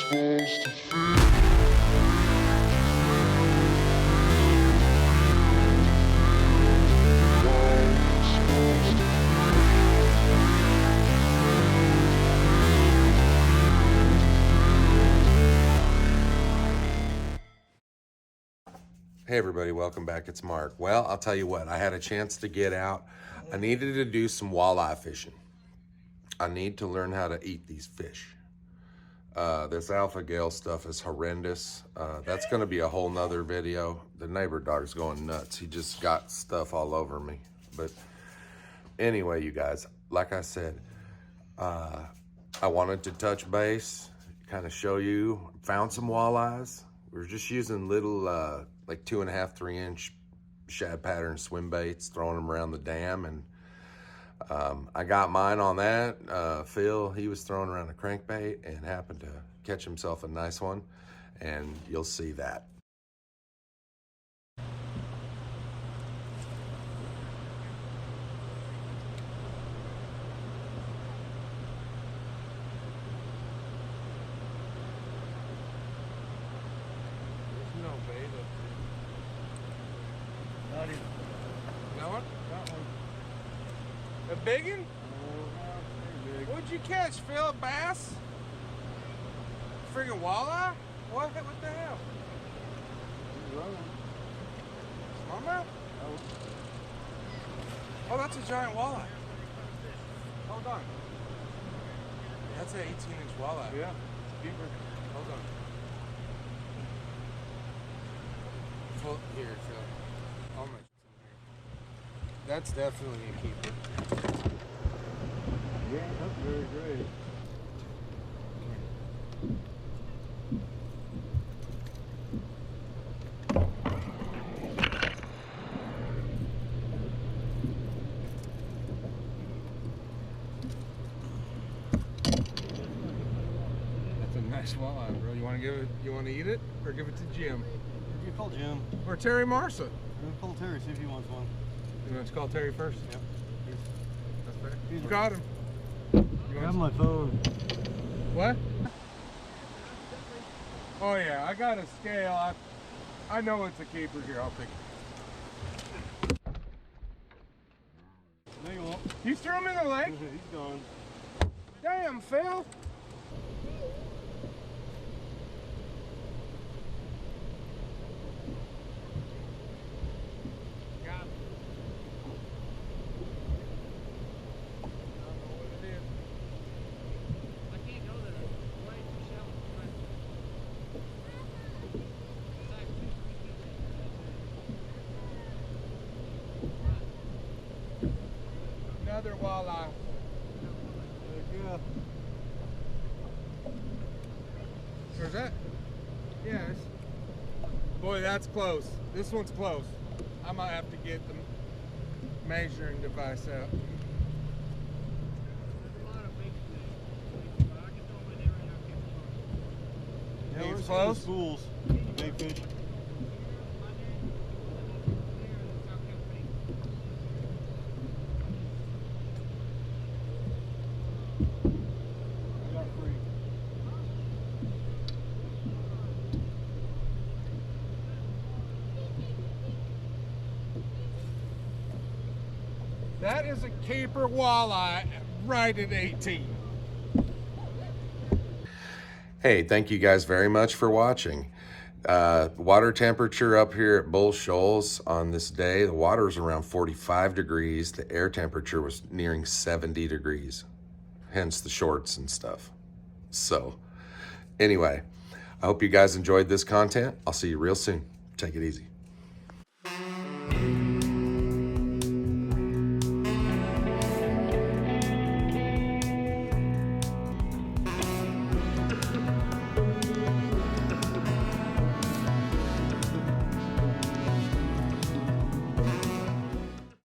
Hey everybody, welcome back. It's Mark. Well, I'll tell you what, I had a chance to get out. I needed to do some walleye fishing. I need to learn how to eat these fish. This alpha gale stuff is horrendous. That's going to be a whole nother video. The neighbor dog's going nuts. He just got stuff all over me. But anyway, you guys, like I said, I wanted to touch base, kind of show you, found some walleyes. We were just using little, like 2.5, 3-inch shad pattern swim baits, throwing them around the dam. And I got mine on that. Phil, he was throwing around a crankbait and happened to catch himself a nice one. And you'll see that. That one? That one. A big one? Big. What'd you catch, Phil? A bass? Friggin' walleye? What the hell? Smallmouth? Oh, that's a giant walleye. Hold on. That's an 18-inch walleye. Yeah, keeper. Hold on. Full, here, Phil. How much? That's definitely a keeper. Yeah, that's very great. That's a nice walleye, bro. You want to give it? You want to eat it, or give it to Jim, You call Jim. or Terry Marsa? We're gonna call Terry, see if he wants one. You want to call Terry first? Yep. That's fair. He's You got him. Grab my phone. What? Oh yeah, I got a scale. I know it's a keeper here. I'll pick it. No, you won't. You threw him in the lake? He's gone. Damn, Phil. Another walleye. There you go. Where's that? Yes. Boy, that's close. This one's close. I might have to get the measuring device out. Yeah, He's we're close? Schools. Big fish. I got 3. That is a keeper walleye right at 18. Hey, thank you guys very much for watching. Water temperature up here at Bull Shoals on this day, the water was around 45 degrees. The air temperature was nearing 70 degrees, hence the shorts and stuff. So anyway, I hope you guys enjoyed this content. I'll see you real soon. Take it easy.